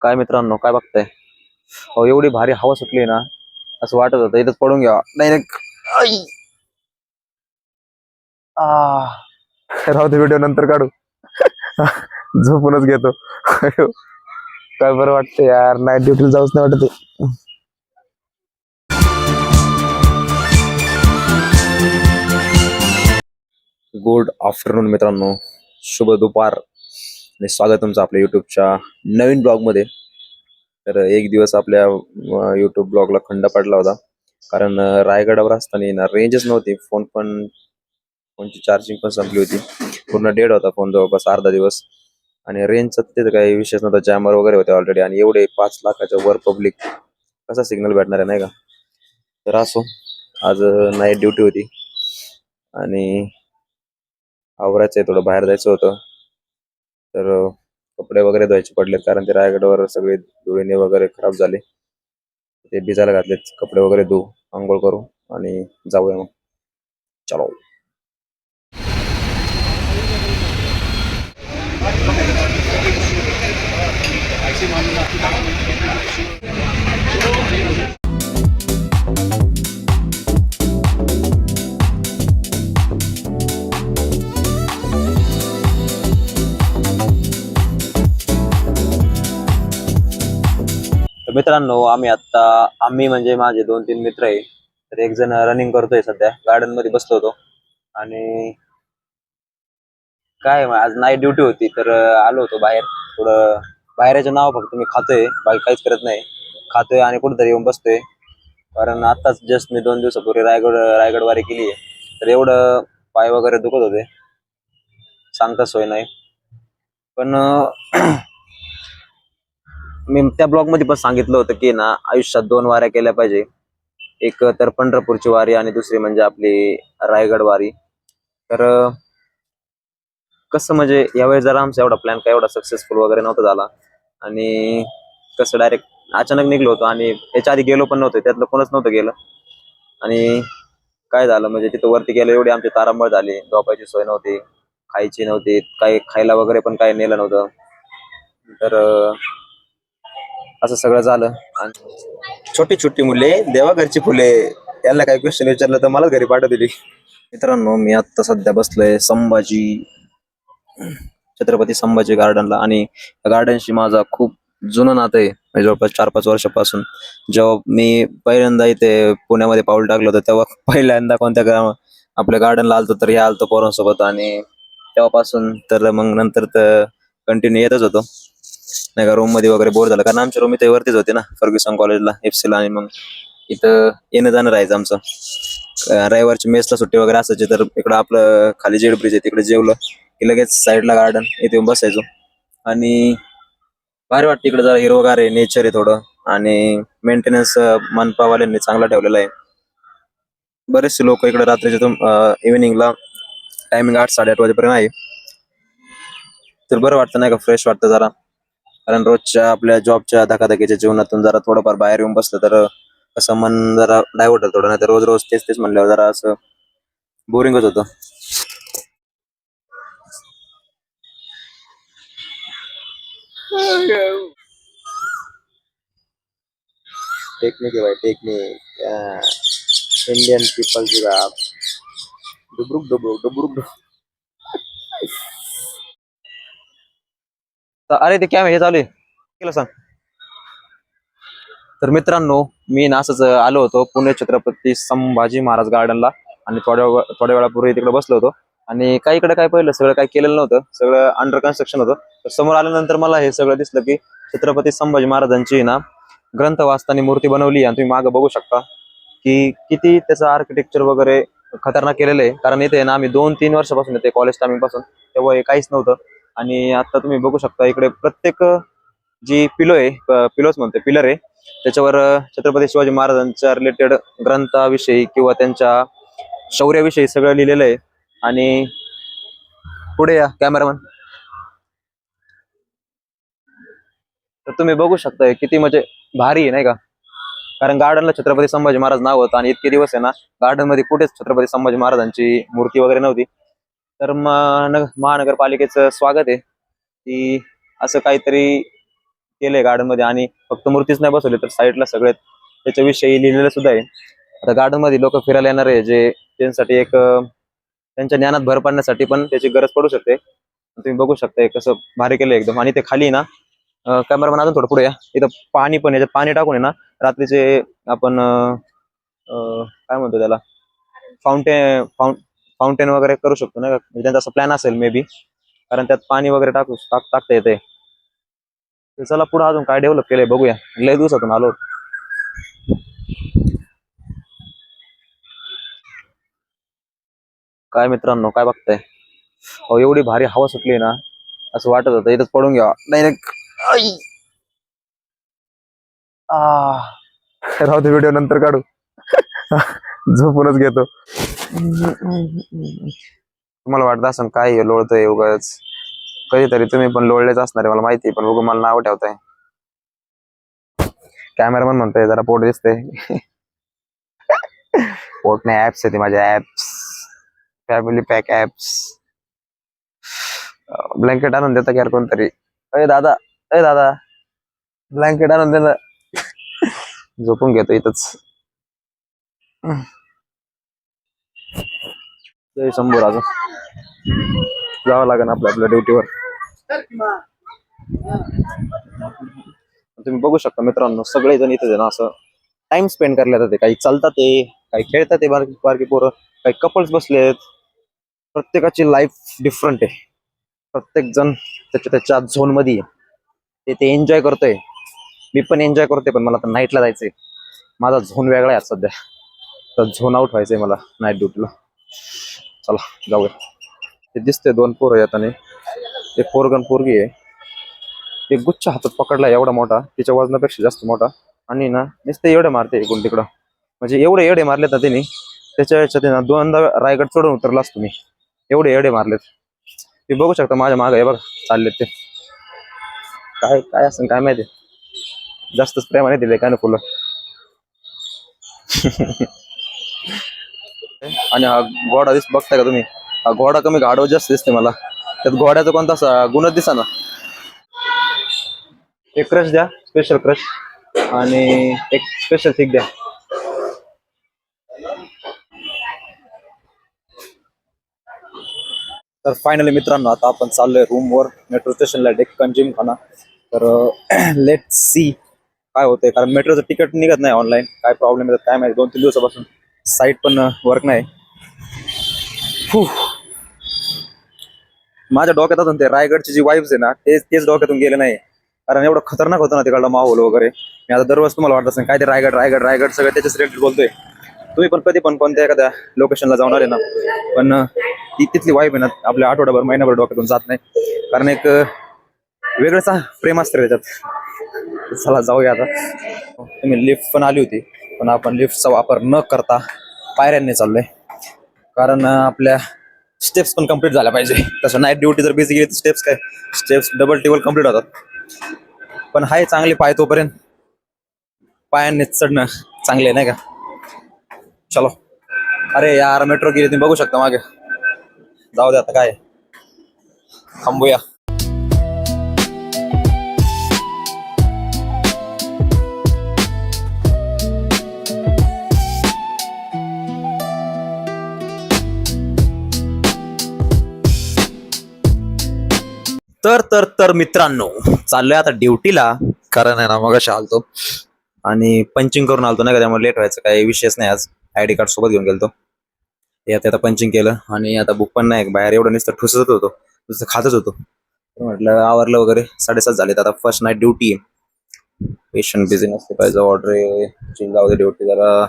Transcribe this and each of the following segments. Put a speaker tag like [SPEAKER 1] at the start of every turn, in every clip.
[SPEAKER 1] काय मित्रांनो, काय बघताय? हो, एवढी भारी हवा सुटली ना, असं वाटत होतं इथंच पडून घ्यावा डायरेक्ट. राहू दे, व्हिडिओ नंतर काढू. झोपूनच घेतो. काय बरं वाटतं यार, नाईट ड्युटीला जाऊच नाही वाटत आहे. गुड आफ्टरनून मित्रांनो, शुभ दुपार आणि स्वागत तुमचं आपल्या युट्यूबच्या नवीन ब्लॉग मध्ये. तर एक दिवस आपल्या युट्यूब ब्लॉगला खंड पडला होता, कारण रायगडावर असताना ना रेंजच नव्हती. फोनची चार्जिंग पण संपली होती. पूर्ण डेड होता फोन जवळपास अर्धा दिवस. आणि रेंजचा तिथे काही विशेष नव्हता, जॅमर वगैरे होते ऑलरेडी. आणि एवढे 5 लाखाच्या वर पब्लिक, कसा सिग्नल भेटणार आहे नाही का? तर असो, आज नाईट ड्युटी होती आणि आवरायचंय, थोडं बाहेर जायचं होतं. तर कपडे वगैरे धुवायचे पडले, कारण ते रायगडावर सगळे धुळीने वगैरे खराब झाले. ते भिजायला घातले. कपडे वगैरे धुवू, आंघोळ करू आणि जाऊया मग. चलो. तर मित्रांनो, आम्ही म्हणजे माझे 2-3 मित्र आहे. तर एक जण रनिंग करतोय, सध्या गार्डन मध्ये बसलो होतो. आणि काय आज नाईट ड्युटी होती, तर आलो होतो बाहेर. थोडं बाहेरचं नाव फक्त मी खातोय, बाकी काहीच करत नाही. खातोय आणि कुठेतरी येऊन बसतोय. कारण आताच जस्ट मी 2 दिवसापूर्वी रायगड वारी केली आहे. तर एवढं पाय वगैरे दुखत होते, सांगता सोय नाही. पण मी त्या ब्लॉग मध्ये पण सांगितलं होतं की ना, आयुष्यात 2 वाऱ्या केल्या पाहिजे. एक तर पंढरपूरची वारी आणि दुसरी म्हणजे आपली रायगड वारी. तर कसं म्हणजे यावेळेस जरा आमचा एवढा प्लॅन काय एवढा सक्सेसफुल वगैरे नव्हता झाला. आणि कसं डायरेक्ट अचानक निघलो होतो आणि याच्या आधी गेलो पण नव्हतो, त्यातलं कोणच नव्हतं गेलं. आणि काय झालं म्हणजे तिथं वरती गेलो, एवढी आमची तारांबळ झाली. झोपायची सोय नव्हती, खायची नव्हती, काही खायला वगैरे पण काही नेलं नव्हतं. तर असं सगळं झालं. आणि छोटी छोटी मुले देवा घरची फुले, यांना काही क्वेश्चन विचारलं तर मला घरी पाठवत दिली. मित्रांनो, मी आता सध्या बसलोय छत्रपती संभाजी गार्डनला. आणि गार्डनशी माझा खूप जुनं नातं आहे, म्हणजे जवळपास 4-5 वर्षापासून. जेव्हा मी पहिल्यांदा इथे पुण्यामध्ये पाऊल टाकलं होतं, तेव्हा पहिल्यांदा आपल्या गार्डनला आलतो, तर हे आलतो पोरांसोबत. आणि तेव्हापासून तर मग नंतर तर कंटिन्यू येतच होतो नाही का. रूम मध्ये वगैरे बोर झालं, कारण आमच्या रूम इथे वरतीच होते ना, फर्ग्युसन कॉलेजला, एफसीला. आणि मग इथं येणं जाणं राहायचं आमचं. रविवारची मेसला सुट्टी वगैरे असायची, तर इकडं आपलं खाली जेड ब्रिज आहे, तिकडे जेवलं की लगेच साईडला गार्डन, इथे येऊन बसायचो. आणि भारी वाटतं इकडे, जरा हिरवगार आहे, नेचर आहे थोडं. आणि मेंटेनन्स मनपावाल्यांनी चांगला ठेवलेला आहे. बरेचसे लोक इकडे रात्रीचे इव्हिनिंगला टायमिंग 8-8:30 वाजेपर्यंत आहे. तर बरं वाटतं नाही का, फ्रेश वाटतं जरा. कारण रोजच्या आपल्या जॉबच्या धकाधकीच्या जीवनातून जरा थोडंफार बाहेर येऊन बसलं तर कसं मन जरा डायव्हर्ट होतं थोडं. नाही तर रोज रोज तेच तेच म्हणल्यावर जरा असं बोरिंगच होतं. टेक्निक आहे भाई, टेक्निक. इंडियन पीपल डुबरुक डुबरुक डुबरुक डुबरुक. अरे ते काय हे चालू आहे, केलं सांग. तर मित्रांनो, मी ना असंच आलो होतो पुणे छत्रपती संभाजी महाराज गार्डनला. आणि थोड्या वेळापूर्वी तिकडे बसलो होतो. आणि काही इकडे काय पहिलं सगळं काय केलेलं नव्हतं, सगळं अंडर कन्स्ट्रक्शन होतं. तर समोर आल्यानंतर मला हे सगळं दिसलं की छत्रपती संभाजी महाराजांची ना ग्रंथ वाचताना मूर्ती बनवली. आणि तुम्ही मागं बघू शकता की किती त्याचं आर्किटेक्चर वगैरे खतरनाक केलेलं आहे. कारण इथे ना आम्ही 2-3 वर्षापासून येते, कॉलेज टायमिंग पासून, तेव्हा हे काहीच नव्हतं. आणि आता तुम्ही बघू शकता इकडे प्रत्येक जी पिलोच म्हणते, पिलर आहे, त्याच्यावर छत्रपती शिवाजी महाराजांच्या रिलेटेड ग्रंथाविषयी किंवा त्यांच्या शौर्याविषयी सगळं लिहिलेलं आहे. आणि पुढे या कॅमेरामन. तर तुम्ही बघू शकताय किती म्हणजे भारी आहे नाही का. कारण गार्डनला छत्रपती संभाजी महाराज नाव होतं, आणि इतके दिवस आहे ना गार्डन मध्ये कुठेच छत्रपती संभाजी महाराजांची मूर्ती वगैरे नव्हती. तर महानगरपालिकेचं स्वागत आहे की असं काहीतरी केलंय गार्डन मध्ये, आणि फक्त मूर्तीच नाही बसवली तर साईडला सगळे त्याच्याविषयी लिहिलेलं सुद्धा आहे. आता गार्डन मध्ये लोक फिरायला येणार आहे, जे त्यांच्यासाठी एक त्यांच्या ज्ञानात भर पाडण्यासाठी पण त्याची गरज पडू शकते. तुम्ही बघू शकता कसं भारी केलं एकदम. आणि ते खाली ना कॅमेरामॅन अजून थोडं पुढे या, इथं पाणी पण, याच्यात पाणी टाकून आहे ना रात्रीचे आपण काय म्हणतो त्याला, फाउंटेन फाउंटेन वगैरे करू शकतो ना, म्हणजे त्यांचा असं प्लॅन असेल मे बी, कारण त्यात पाणी वगैरे टाकता येते. चला पुढे अजून काय डेव्हलप केलंय बघूया, लय दिवसातून आलो. काय मित्रांनो, काय बघताय? अहो एवढी भारी हवा सुटली ना, असं वाटत होतं इथंच पडून घ्यावा डायरेक्ट. राहू दे, व्हिडिओ नंतर काढू. झोपूनच घेतो. तुम्हाला वाटत असं काय लोळतोय उगाच, कधीतरी तुम्ही पण लोळलेच असणार आहे मला माहिती, पण उगा मला नाव ठेवताय. कॅमेरामन म्हणतोय जरा पोट दिसतंय. पोट नाही, ऍप्स आहे ते माझे, apps, family pack apps. Blanket आणून देता यार कोणतरी. अरे दादा, अरे दादा, ब्लँकेट आणून दे ना. झोपून घेतो इथंच. जय शंभू राजा, जावं लागेल आपल्या आपल्या ड्युटीवर. तुम्ही बघू शकता मित्रांनो, सगळे जण इथे ना असं टाइम स्पेंड करायला जाते. काही चालतात ते, काही खेळतात ते, बारकी बारकी पोरं, काही कपल्स बसलेत. प्रत्येकाची लाईफ डिफरंट आहे. प्रत्येक जण त्याच्या त्याच्या झोन मध्ये ते एन्जॉय करतोय. मी पण एन्जॉय करतोय, पण मला तर नाईटला जायचंय. माझा झोन वेगळा आहे सध्या, तर झोन आउट व्हायचंय मला नाईट ड्युटीला. चला जाऊया. ते दिसते दोन पोरं येत, आणि एक पोरगण पोरगी आहे. एक गुच्छ हातात पकडला एवढा मोठा, तिच्या वजनापेक्षा जास्त मोठा, आणि ना नुसते एवढे मारते इकडून तिकडं. म्हणजे एवढे एवढे मारलेत ना त्यांनी, त्याच्या याच्यात ना दोनदा रायगड चढून उतरला असतो मी, एवढे एवढे मारलेत. ते बघू शकता माझ्या मागे हे बघा चाललेत ते. काय काय असं काय माहिती, जास्तच प्रेमाने दिले काय ना फुलं. आणि हा घोडा बघताय का तुम्ही? हा घोडा कमी गाढव जास्त दिसते मला, त्यात घोड्याचा कोणता गुणच दिसा ना. एक क्रश द्या, स्पेशल क्रश, आणि एक स्पेशल थिक द्या. तर फायनली मित्रांनो, आता आपण चाललोय रूमवर, मेट्रो स्टेशनला डेक्कन जिमखाना. तर लेट सी काय होतंय, कारण मेट्रोचं तिकीट निघत नाही ऑनलाईन. काय प्रॉब्लेम येतात काय माहिती, 2-3 दिवसापासून साईट पण वर्क नाही. माझ्या डोक्यात अजून ते रायगडची जी वाईब्स आहे ना, तेच डोक्यातून गेले नाही. कारण एवढं खतरनाक होतं ना तिकडला माहोल वगैरे. मी आता दररोज तुम्हाला वाटत असेल काय ते रायगड रायगड रायगड सगळं त्याच्याच रिलेटेड बोलतोय. तुम्ही पण कधी पण कोणत्या एखाद्या लोकेशनला जाणार आहे ना, पण ती तिथली वाईब आहे ना आपल्या आठवड्याभर महिनाभर डोक्यातून जात नाही. कारण एक वेगळंच प्रेम असतं त्याच्यात. चला जाऊया आता. तुम्ही लिफ्ट पण आली होती, पण आपण लिफ्टचा वापर न करता पायऱ्यांनी चाललोय. कारण आपल्या स्टेप्स पण कम्प्लीट झाल्या पाहिजे. तसं नाईट ड्युटी जर बिझी गेली तर स्टेप्स डबल टेबल कम्प्लीट होतात. पण हाय चांगली पाय तोपर्यंत पायांनी चढणं चांगले नाही का. चलो. अरे यार मेट्रो गेली, तुम्ही बघू शकता मागे. जाऊ दे आता, काय थांबूया. तर मित्रांनो, चाललोय आता ड्युटीला. कारण आहे ना मग आलतो आणि पंचिंग करून आलतो नाही का, त्यामुळे लेट व्हायचं काही विषयच नाही. आज आयडी कार्ड सोबत घेऊन गेलतो. आता पंचिंग केलं, आणि आता बुक पण नाही बाहेर, एवढं नुसतं ठुसत होतो, नुसतं खातच होतो. म्हटलं आवरलं वगैरे, 7:30 झालेत. आता फर्स्ट नाईट ड्युटी आहे. पेशंट बिझी नसते पाहिजे, ऑर्डर जाऊ दे ड्युटी जरा.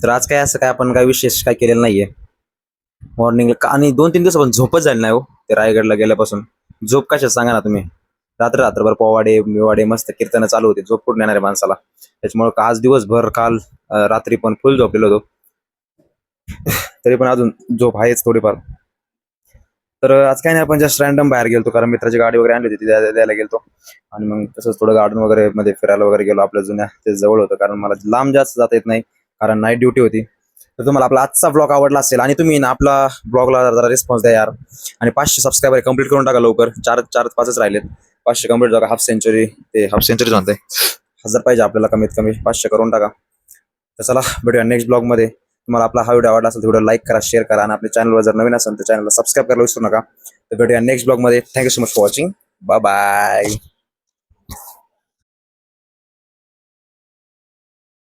[SPEAKER 1] तर आज काय असं काय आपण काय विशेष काय केलेलं नाहीये मॉर्निंगला. आणि 2-3 दिवसापासून झोपच झाली नाही हो. ते रायगडला गेल्यापासून झोप कशा सांगा ना तुम्ही. रात्रभर पोवाडे मिवाडे मस्त कीर्तन चालू होते, झोप कुठून येणार आहे माणसाला. त्याच्यामुळे आज दिवसभर, काल रात्री पण फुल झोपलेलो होतो. तरी पण अजून झोप आहेच थोडीफार. तर आज काय नाही, आपण जस्ट रॅन्डम बाहेर गेलतो, कारण मित्राची गाडी वगैरे आणली होती, द्यायला गेलतो. आणि मग तसंच थोडं गार्डन वगैरे मध्ये फिरायला वगैरे गेलो. आपल्या जुन्या ते जवळ होतं, कारण मला लांब जास्त जाता येत नाही, कारण नाईट ड्युटी होती. तर तुम्हाला आपला आजचा ब्लॉग आवडला असेल, आणि तुम्ही ना आपला ब्लॉगला जरा रिस्पॉन्स द्या यार. आणि 500 सबस्क्रायबर कंप्लीट करून टाका लवकर. 4-5च राहिलेत. 500 कम्प्लीट झाला, हाफ सेंचुरी ते हाफ सेंचुरी म्हणते 1000 पाहिजे आपल्याला कमीत कमी, 500 करून टाका. तर चला भेटूया नेक्स्ट ब्लॉग मध्ये. तुम्हाला आपला हा व्हिडिओ आवडला असेल तर व्हिडिओ लाईक करा, शेअर करा आणि आपल्या चॅनलवर जर नवीन असेल तर चॅनलला सबस्क्राईब करायला विसरू नका. तर भेटूया नेक्स्ट ब्लॉग मध्ये. Thank you so much for watching. Bye bye.